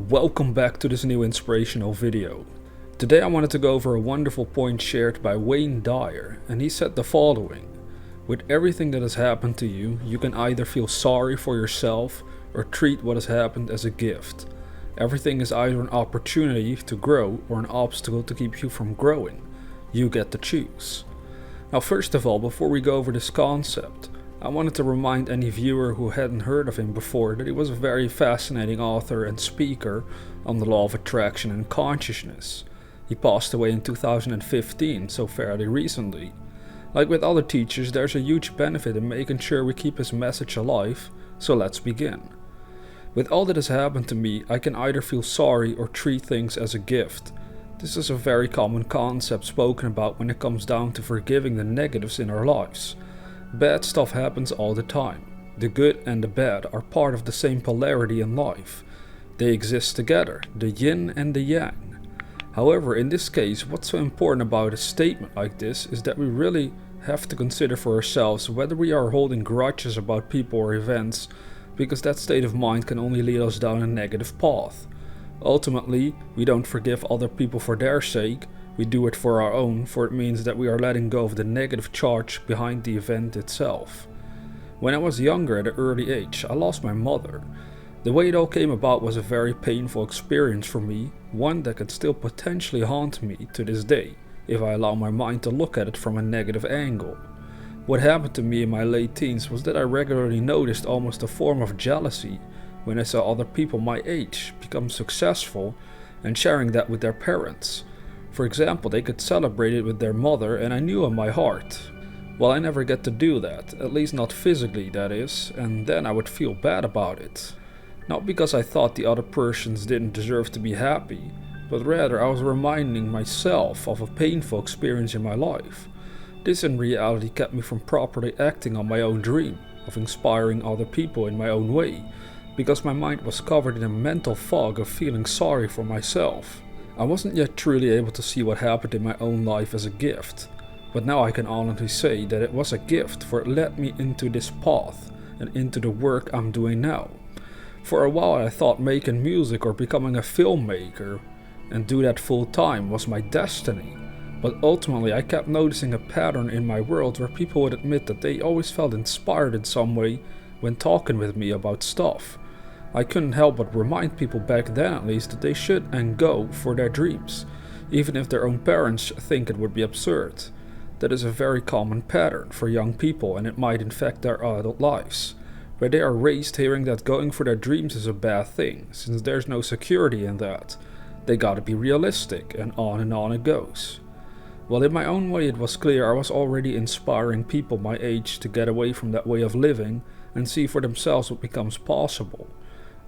Welcome back to this new inspirational video. Today I wanted to go over a wonderful point shared by Wayne Dyer, and he said the following: with everything that has happened to you, you can either feel sorry for yourself or treat what has happened as a gift. Everything is either an opportunity to grow or an obstacle to keep you from growing. You get to choose. Now, first of all, before we go over this concept, I wanted to remind any viewer who hadn't heard of him before that he was a very fascinating author and speaker on the law of attraction and consciousness. He passed away in 2015, so fairly recently. Like with other teachers, there's a huge benefit in making sure we keep his message alive, so let's begin. With all that has happened to me, I can either feel sorry or treat things as a gift. This is a very common concept spoken about when it comes down to forgiving the negatives in our lives. Bad stuff happens all the time. The good and the bad are part of the same polarity in life. They exist together, the yin and the yang. However, in this case, what's so important about a statement like this is that we really have to consider for ourselves whether we are holding grudges about people or events, because that state of mind can only lead us down a negative path. Ultimately, we don't forgive other people for their sake. We do it for our own, for it means that we are letting go of the negative charge behind the event itself. When I was younger at an early age, I lost my mother. The way it all came about was a very painful experience for me, one that could still potentially haunt me to this day, if I allow my mind to look at it from a negative angle. What happened to me in my late teens was that I regularly noticed almost a form of jealousy when I saw other people my age become successful and sharing that with their parents. For example, they could celebrate it with their mother, and I knew in my heart, well, I never get to do that, at least not physically, that is, and then I would feel bad about it. Not because I thought the other persons didn't deserve to be happy, but rather I was reminding myself of a painful experience in my life. This in reality kept me from properly acting on my own dream of inspiring other people in my own way, because my mind was covered in a mental fog of feeling sorry for myself. I wasn't yet truly able to see what happened in my own life as a gift, but now I can honestly say that it was a gift, for it led me into this path and into the work I'm doing now. For a while I thought making music or becoming a filmmaker and do that full time was my destiny, but ultimately I kept noticing a pattern in my world where people would admit that they always felt inspired in some way when talking with me about stuff. I couldn't help but remind people back then at least that they should and go for their dreams, even if their own parents think it would be absurd. That is a very common pattern for young people, and it might infect their adult lives, where they are raised hearing that going for their dreams is a bad thing, since there's no security in that. They gotta be realistic, and on it goes. Well, in my own way it was clear I was already inspiring people my age to get away from that way of living and see for themselves what becomes possible.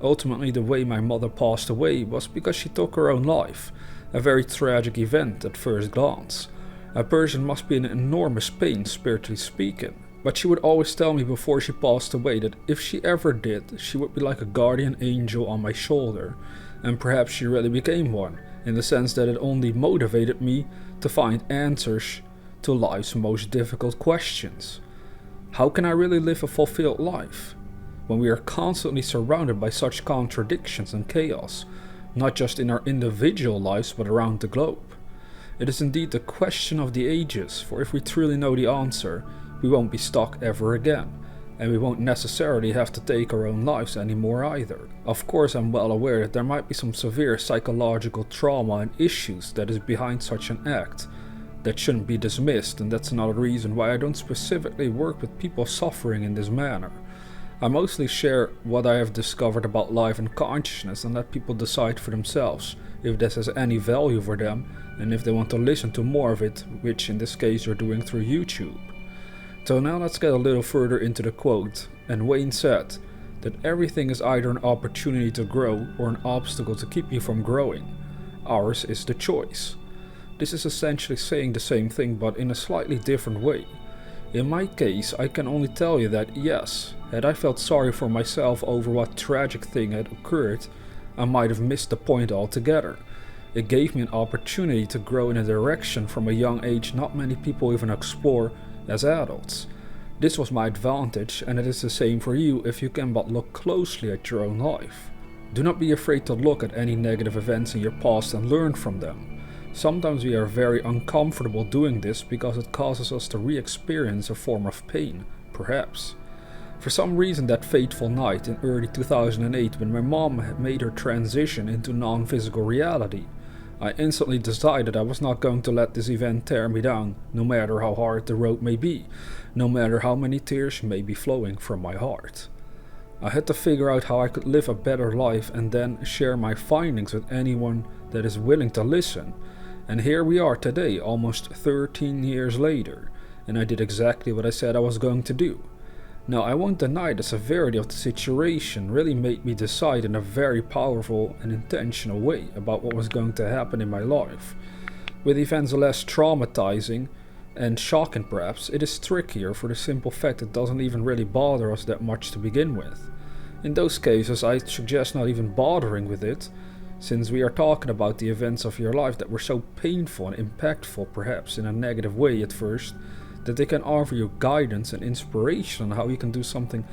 Ultimately, the way my mother passed away was because she took her own life, a very tragic event at first glance. A person must be in enormous pain, spiritually speaking, but she would always tell me before she passed away that if she ever did, she would be like a guardian angel on my shoulder, and perhaps she really became one, in the sense that it only motivated me to find answers to life's most difficult questions. How can I really live a fulfilled life when we are constantly surrounded by such contradictions and chaos, not just in our individual lives but around the globe? It is indeed the question of the ages, for if we truly know the answer, we won't be stuck ever again, and we won't necessarily have to take our own lives anymore either. Of course, I'm well aware that there might be some severe psychological trauma and issues that is behind such an act that shouldn't be dismissed, and that's another reason why I don't specifically work with people suffering in this manner. I mostly share what I have discovered about life and consciousness and let people decide for themselves if this has any value for them and if they want to listen to more of it, which in this case you're doing through YouTube. So now let's get a little further into the quote, and Wayne said that everything is either an opportunity to grow or an obstacle to keep you from growing. Ours is the choice. This is essentially saying the same thing but in a slightly different way. In my case, I can only tell you that yes, had I felt sorry for myself over what tragic thing had occurred, I might have missed the point altogether. It gave me an opportunity to grow in a direction from a young age not many people even explore as adults. This was my advantage, and it is the same for you if you can but look closely at your own life. Do not be afraid to look at any negative events in your past and learn from them. Sometimes we are very uncomfortable doing this because it causes us to re-experience a form of pain, perhaps. For some reason, that fateful night in early 2008 when my mom had made her transition into non-physical reality, I instantly decided I was not going to let this event tear me down, no matter how hard the road may be, no matter how many tears may be flowing from my heart. I had to figure out how I could live a better life and then share my findings with anyone that is willing to listen. And here we are today, almost 13 years later, and I did exactly what I said I was going to do. Now, I won't deny the severity of the situation really made me decide in a very powerful and intentional way about what was going to happen in my life. With events less traumatizing and shocking perhaps, it is trickier for the simple fact it doesn't even really bother us that much to begin with. In those cases, I suggest not even bothering with it, since we are talking about the events of your life that were so painful and impactful perhaps in a negative way at first, that they can offer you guidance and inspiration on how you can do something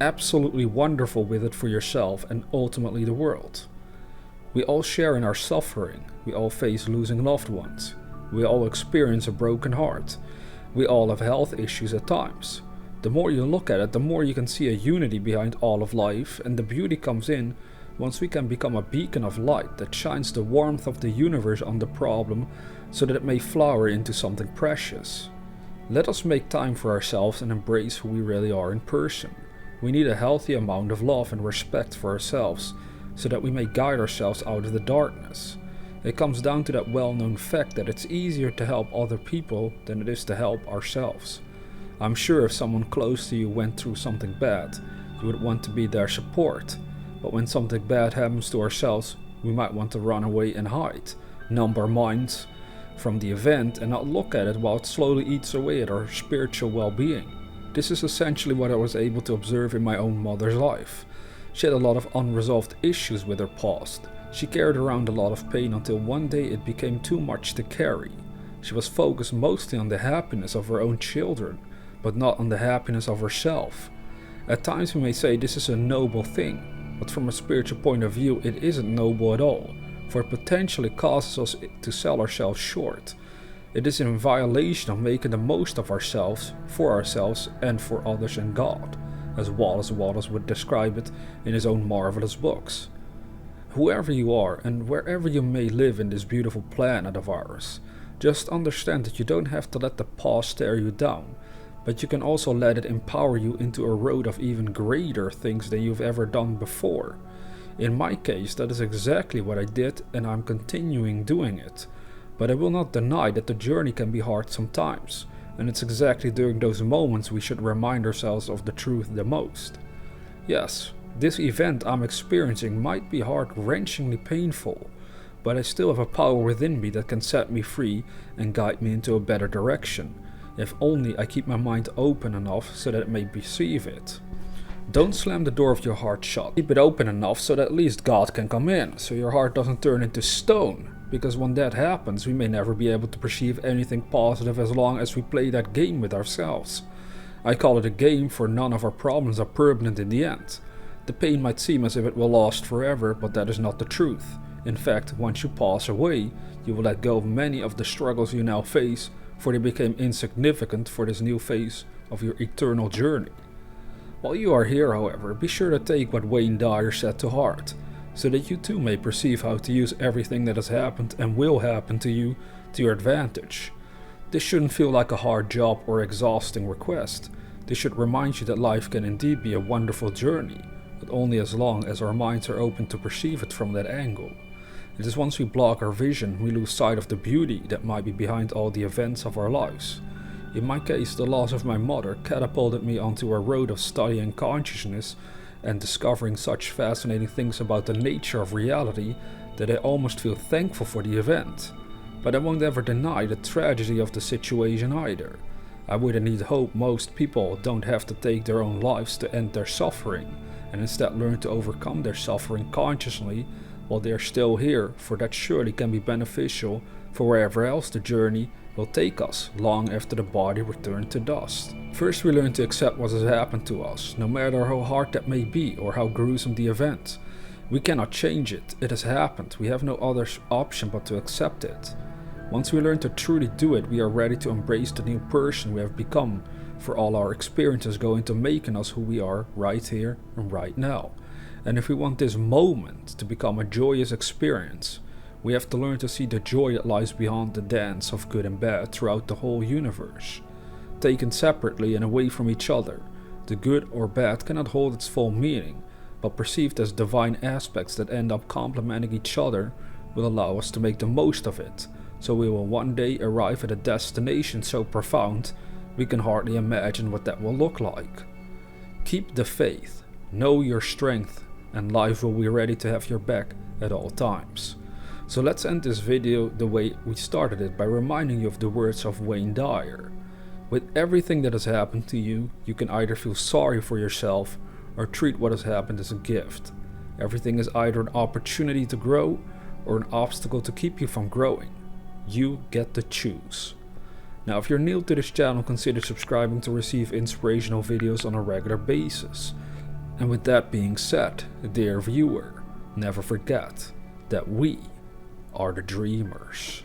absolutely wonderful with it for yourself and ultimately the world. We all share in our suffering, we all face losing loved ones, we all experience a broken heart, we all have health issues at times. The more you look at it, the more you can see a unity behind all of life, and the beauty comes in once we can become a beacon of light that shines the warmth of the universe on the problem so that it may flower into something precious. Let us make time for ourselves and embrace who we really are in person. We need a healthy amount of love and respect for ourselves so that we may guide ourselves out of the darkness. It comes down to that well-known fact that it's easier to help other people than it is to help ourselves. I'm sure if someone close to you went through something bad, you would want to be their support. But when something bad happens to ourselves, we might want to run away and hide, numb our minds from the event and not look at it while it slowly eats away at our spiritual well-being. This is essentially what I was able to observe in my own mother's life. She had a lot of unresolved issues with her past. She carried around a lot of pain until one day it became too much to carry. She was focused mostly on the happiness of her own children, but not on the happiness of herself. At times we may say this is a noble thing, but from a spiritual point of view it isn't noble at all. For it potentially causes us to sell ourselves short. It is in violation of making the most of ourselves, for ourselves, and for others and God, as Wallace would describe it in his own marvelous books. Whoever you are and wherever you may live in this beautiful planet of ours, just understand that you don't have to let the past tear you down, but you can also let it empower you into a road of even greater things than you've ever done before. In my case, that is exactly what I did, and I'm continuing doing it. But I will not deny that the journey can be hard sometimes, and it's exactly during those moments we should remind ourselves of the truth the most. Yes, this event I'm experiencing might be heart-wrenchingly painful, but I still have a power within me that can set me free and guide me into a better direction, if only I keep my mind open enough so that it may perceive it. Don't slam the door of your heart shut. Keep it open enough so that at least God can come in, so your heart doesn't turn into stone. Because when that happens, we may never be able to perceive anything positive as long as we play that game with ourselves. I call it a game, for none of our problems are permanent in the end. The pain might seem as if it will last forever, but that is not the truth. In fact, once you pass away, you will let go of many of the struggles you now face, for they became insignificant for this new phase of your eternal journey. While you are here, however, be sure to take what Wayne Dyer said to heart, so that you too may perceive how to use everything that has happened and will happen to you to your advantage. This shouldn't feel like a hard job or exhausting request. This should remind you that life can indeed be a wonderful journey, but only as long as our minds are open to perceive it from that angle. It is once we block our vision, we lose sight of the beauty that might be behind all the events of our lives. In my case, the loss of my mother catapulted me onto a road of studying consciousness and discovering such fascinating things about the nature of reality that I almost feel thankful for the event. But I won't ever deny the tragedy of the situation either. I would indeed hope most people don't have to take their own lives to end their suffering, and instead learn to overcome their suffering consciously while they are still here, for that surely can be beneficial for wherever else the journey will take us long after the body returns to dust. First, we learn to accept what has happened to us, no matter how hard that may be or how gruesome the event. We cannot change it. It has happened. We have no other option but to accept it. Once we learn to truly do it, we are ready to embrace the new person we have become, for all our experiences go into making us who we are right here and right now. And if we want this moment to become a joyous experience, we have to learn to see the joy that lies beyond the dance of good and bad throughout the whole universe. Taken separately and away from each other, the good or bad cannot hold its full meaning, but perceived as divine aspects that end up complementing each other will allow us to make the most of it, so we will one day arrive at a destination so profound we can hardly imagine what that will look like. Keep the faith, know your strength, and life will be ready to have your back at all times. So let's end this video the way we started it, by reminding you of the words of Wayne Dyer. With everything that has happened to you, you can either feel sorry for yourself or treat what has happened as a gift. Everything is either an opportunity to grow or an obstacle to keep you from growing. You get to choose. Now, if you're new to this channel, consider subscribing to receive inspirational videos on a regular basis. And with that being said, dear viewer, never forget that we are the dreamers.